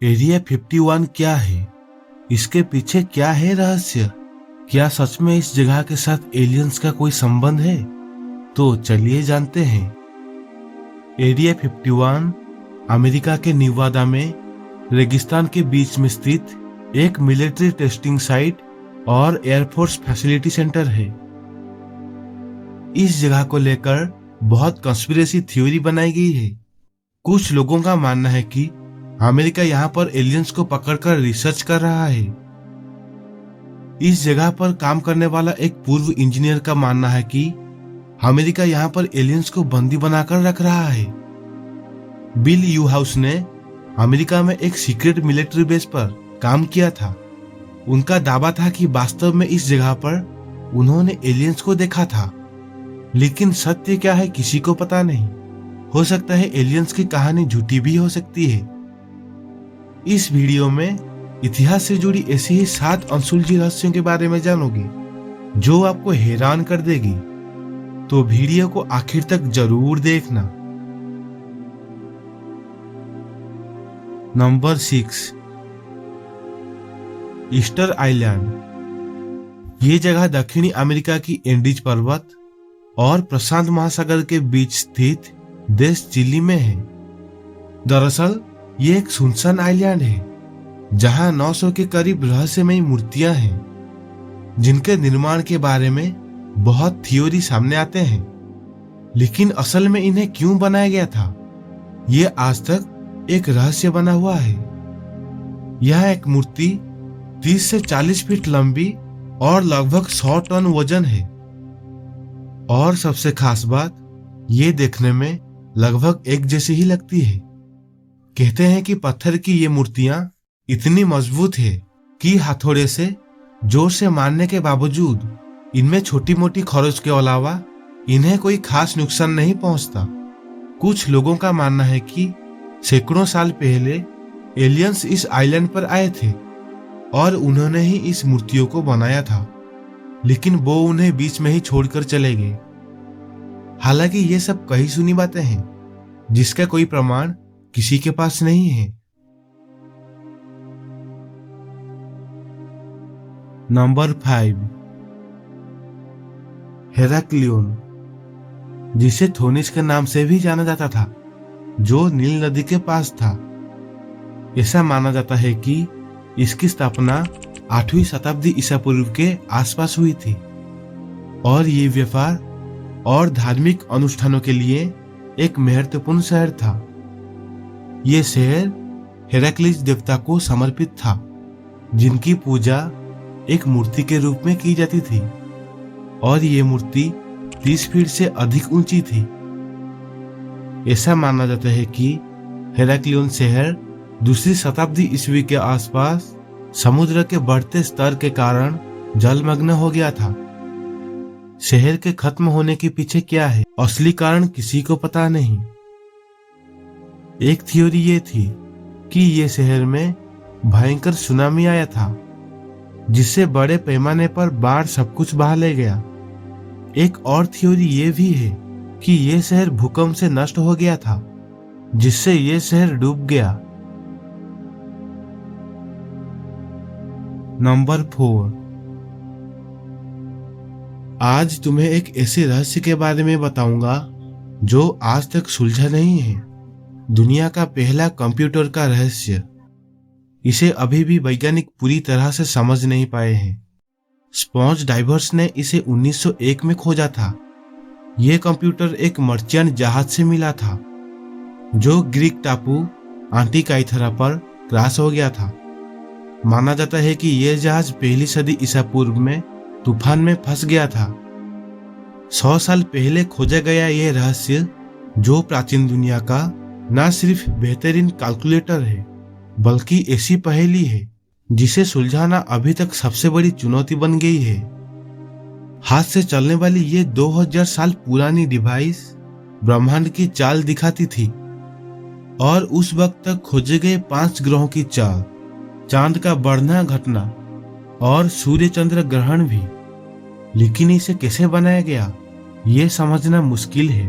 Area 51 क्या है? इसके पीछे क्या है रहस्य? क्या सच में इस जगह के साथ एलियंस का कोई संबंध है? तो चलिए जानते हैं। एरिया 51 अमेरिका के निवादा में रेगिस्तान के बीच में स्थित एक मिलिट्री टेस्टिंग साइट और एयरफोर्स फैसिलिटी सेंटर है। इस जगह को लेकर बहुत कंस्पिरेसी थ्योरी बनाई गई है। कुछ लोगों का मानना है कि अमेरिका यहाँ पर एलियंस को पकड़कर रिसर्च कर रहा है। इस जगह पर काम करने वाला एक पूर्व इंजीनियर का मानना है कि अमेरिका यहाँ पर एलियंस को बंदी बनाकर रख रहा है। बिल यू हाउस ने अमेरिका में एक सीक्रेट मिलिट्री बेस पर काम किया था। उनका दावा था कि वास्तव में इस जगह पर उन्होंने एलियंस को देखा था, लेकिन सत्य क्या है किसी को पता नहीं। हो सकता है एलियंस की कहानी झूठी भी हो सकती है। इस वीडियो में इतिहास से जुड़ी ऐसी ही 7 अनसुलझे रहस्यों के बारे में जानोगे जो आपको हैरान कर देगी, तो वीडियो को आखिर तक जरूर देखना। Number 6, Easter island. ये जगह दक्षिणी अमेरिका की एंडीज पर्वत और प्रशांत महासागर के बीच स्थित देश चिली में है। दरअसल ये एक सुनसान आइलैंड है जहां 900 के करीब रहस्यमयी मूर्तियां हैं, जिनके निर्माण के बारे में बहुत थ्योरी सामने आते हैं, लेकिन असल में इन्हें क्यों बनाया गया था ये आज तक एक रहस्य बना हुआ है। यह एक मूर्ति 30 से 40 फीट लंबी और लगभग 100 टन वजन है, और सबसे खास बात ये देखने में लगभग एक जैसी ही लगती है। कहते हैं कि पत्थर की ये मूर्तियां इतनी मजबूत है कि हथौड़े से जोर से मारने के बावजूद इनमें छोटी मोटी खरोच के अलावा इन्हें कोई खास नुकसान नहीं पहुंचता। कुछ लोगों का मानना है कि सैकड़ों साल पहले एलियंस इस आइलैंड पर आए थे और उन्होंने ही इस मूर्तियों को बनाया था, लेकिन वो उन्हें बीच में ही छोड़कर चले गए। हालांकि ये सब कही सुनी बातें हैं जिसका कोई प्रमाण किसी के पास नहीं है। नंबर 5, हेराक्लियोन, जिसे थोनिस के नाम से भी जाना जाता था, जो नील नदी के पास था। ऐसा माना जाता है कि इसकी स्थापना 8वीं शताब्दी ईसा पूर्व के आसपास हुई थी और ये व्यापार और धार्मिक अनुष्ठानों के लिए एक महत्वपूर्ण शहर था। ये शहर हेराक्लिस देवता को समर्पित था, जिनकी पूजा एक मूर्ति के रूप में की जाती थी, और ये मूर्ति 30 फीट से अधिक ऊंची थी। ऐसा माना जाता है कि हेराक्लियोन शहर 2री शताब्दी ईस्वी के आसपास समुद्र के बढ़ते स्तर के कारण जलमग्न हो गया था। शहर के खत्म होने के पीछे क्या है असली कारण किसी को पता नहीं। एक थ्योरी ये थी कि ये शहर में भयंकर सुनामी आया था, जिससे बड़े पैमाने पर बाढ़ सब कुछ बहा ले गया। एक और थ्योरी ये भी है कि ये शहर भूकंप से नष्ट हो गया था, जिससे ये शहर डूब गया। नंबर 4, आज तुम्हें एक ऐसे रहस्य के बारे में बताऊंगा जो आज तक सुलझा नहीं है। दुनिया का पहला कंप्यूटर का रहस्य। इसे अभी भी वैज्ञानिक पूरी तरह से समझ नहीं पाए हैं। स्पॉन्ज डाइवर्स ने इसे 1901 में खोजा था। यह कंप्यूटर एक मर्चेंट जहाज से मिला था, जो ग्रीक टापू एंटिकाइथरा पर क्रैश हो गया था। माना जाता है कि यह जहाज 1ली सदी ईसा पूर्व में तूफान में फंस गया था। 100 साल पहले खोजा गया यह रहस्य, जो प्राचीन दुनिया का न सिर्फ बेहतरीन कैलकुलेटर है, बल्कि ऐसी पहेली है जिसे सुलझाना अभी तक सबसे बड़ी चुनौती बन गई है। हाथ से चलने वाली ये 2000 साल पुरानी डिवाइस ब्रह्मांड की चाल दिखाती थी, और उस वक्त तक खोजे गए 5 ग्रहों की चाल, चांद का बढ़ना घटना और सूर्य चंद्र ग्रहण भी। लेकिन इसे कैसे बनाया गया ये समझना मुश्किल है।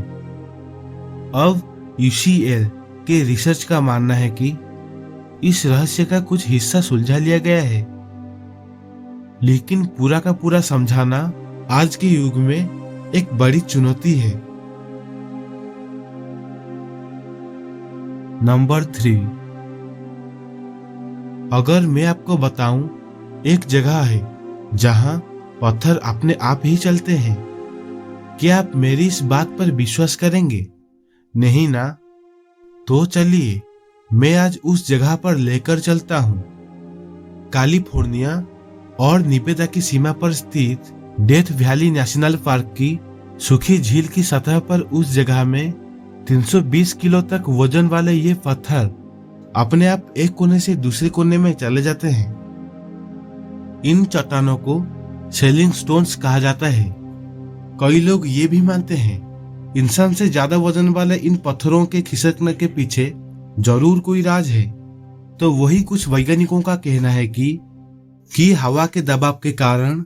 अब UCL के रिसर्च का मानना है कि इस रहस्य का कुछ हिस्सा सुलझा लिया गया है, लेकिन पूरा का पूरा समझाना आज के युग में एक बड़ी चुनौती है। नंबर 3, अगर मैं आपको बताऊं एक जगह है जहां पत्थर अपने आप ही चलते हैं, क्या आप मेरी इस बात पर विश्वास करेंगे? नहीं ना? तो चलिए मैं आज उस जगह पर लेकर चलता हूं। कैलिफोर्निया और निवेदा की सीमा पर स्थित डेथ वैली नेशनल पार्क की सूखी झील की सतह पर उस जगह में 320 किलो तक वजन वाले ये पत्थर अपने आप एक कोने से दूसरे कोने में चले जाते हैं। इन चट्टानों को सेलिंग स्टोन्स कहा जाता है। कई लोग ये भी मानते हैं इंसान से ज्यादा वजन वाले इन पत्थरों के खिसकने के पीछे जरूर कोई राज है। तो वही कुछ वैज्ञानिकों का कहना है कि हवा के दबाव के कारण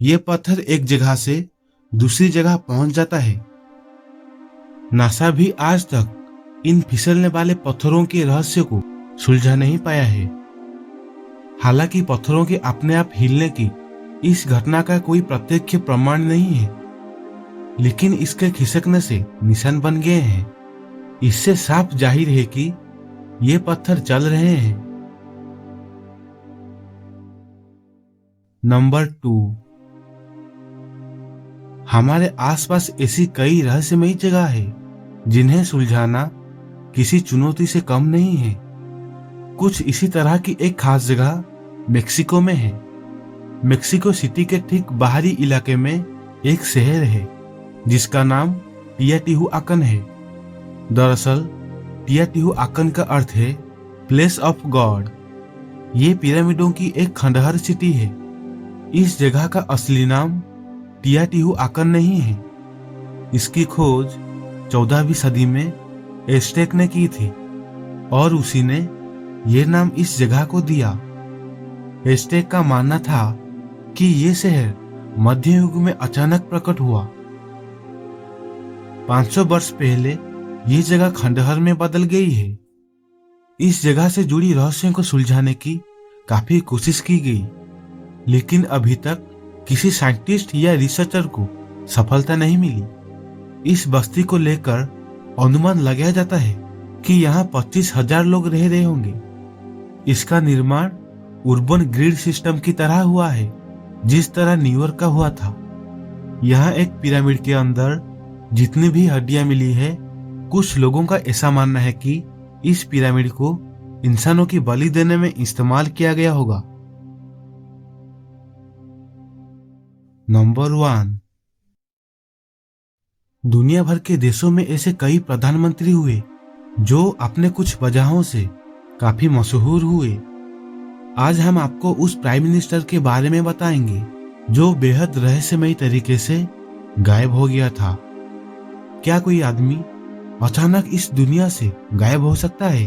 ये पत्थर एक जगह से दूसरी जगह पहुंच जाता है। नासा भी आज तक इन फिसलने वाले पत्थरों के रहस्य को सुलझा नहीं पाया है। हालांकि पत्थरों के अपने आप हिलने की इस घटना का कोई प्रत्यक्ष प्रमाण नहीं है, लेकिन इसके खिसकने से निशान बन गए हैं। इससे साफ जाहिर है कि ये पत्थर चल रहे हैं। नंबर 2, हमारे आसपास ऐसी कई रहस्यमयी जगह है जिन्हें सुलझाना किसी चुनौती से कम नहीं है। कुछ इसी तरह की एक खास जगह मेक्सिको में है। मेक्सिको सिटी के ठीक बाहरी इलाके में एक शहर है जिसका नाम टियाटिहुआकन है। दरअसल टियाटिहुआकन का अर्थ है प्लेस ऑफ गॉड। ये पिरामिडों की एक खंडहर सिटी है। इस जगह का असली नाम टियाटिहुआकन नहीं है। इसकी खोज 14वीं सदी में एस्टेक ने की थी और उसी ने यह नाम इस जगह को दिया। एस्टेक का मानना था कि यह शहर मध्य युग में अचानक प्रकट हुआ। 500 वर्ष पहले यह जगह खंडहर में बदल गई है। इस जगह से जुड़ी रहस्यों को सुलझाने की काफी कोशिश की गई, लेकिन अभी तक किसी साइंटिस्ट या रिसर्चर को सफलता नहीं मिली। इस बस्ती को लेकर अनुमान लगाया जाता है कि यहाँ 25,000 लोग रह रहे होंगे। इसका निर्माण अर्बन ग्रिड सिस्टम की तरह हुआ है, जिस तरह न्यूयॉर्क का हुआ था। यहाँ एक पिरामिड के अंदर जितनी भी हड्डियां मिली है, कुछ लोगों का ऐसा मानना है कि इस पिरामिड को इंसानों की बलि देने में इस्तेमाल किया गया होगा। नंबर 1, दुनिया भर के देशों में ऐसे कई प्रधानमंत्री हुए जो अपने कुछ वजहों से काफी मशहूर हुए। आज हम आपको उस प्राइम मिनिस्टर के बारे में बताएंगे जो बेहद रहस्यमयी तरीके से गायब हो गया था। क्या कोई आदमी अचानक इस दुनिया से गायब हो सकता है?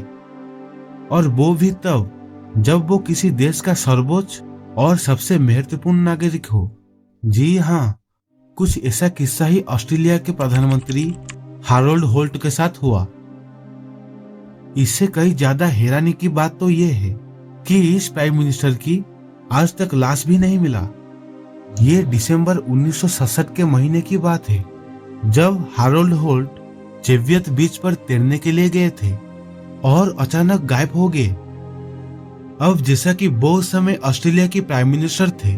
और वो भी तब जब वो किसी देश का सर्वोच्च और सबसे महत्वपूर्ण नागरिक हो। जी हाँ, कुछ ऐसा किस्सा ही ऑस्ट्रेलिया के प्रधानमंत्री हारोल्ड होल्ट के साथ हुआ। इससे कई ज्यादा हैरानी की बात तो यह है कि इस प्राइम मिनिस्टर की आज तक लाश भी नहीं मिला। ये दिसंबर 1967 के महीने की बात है, जब हारोल्ड होल्ट चेवियत बीच पर तैरने के लिए गए थे और अचानक गायब हो गए। अब जैसा कि वो उस समय ऑस्ट्रेलिया के प्राइम मिनिस्टर थे,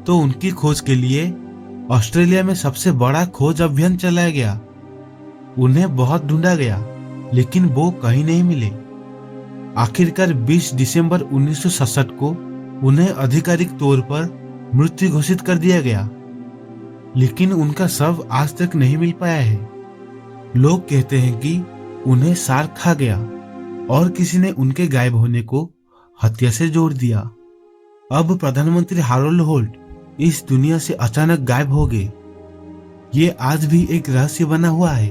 तो उनकी खोज के लिए ऑस्ट्रेलिया में सबसे बड़ा खोज अभियान चलाया गया। उन्हें बहुत ढूंढा गया, लेकिन वो कहीं नहीं मिले। आखिरकार 20 दिसंबर 1967 को उन्हें आधिकारिक तौर पर मृत्यु घोषित कर दिया गया, लेकिन उनका शव आज तक नहीं मिल पाया है। लोग कहते हैं कि उन्हें शार्क खा गया और किसी ने उनके गायब होने को हत्या से जोड़ दिया। अब प्रधानमंत्री हारोल्ड होल्ट इस दुनिया से अचानक गायब हो गए। ये आज भी एक रहस्य बना हुआ है।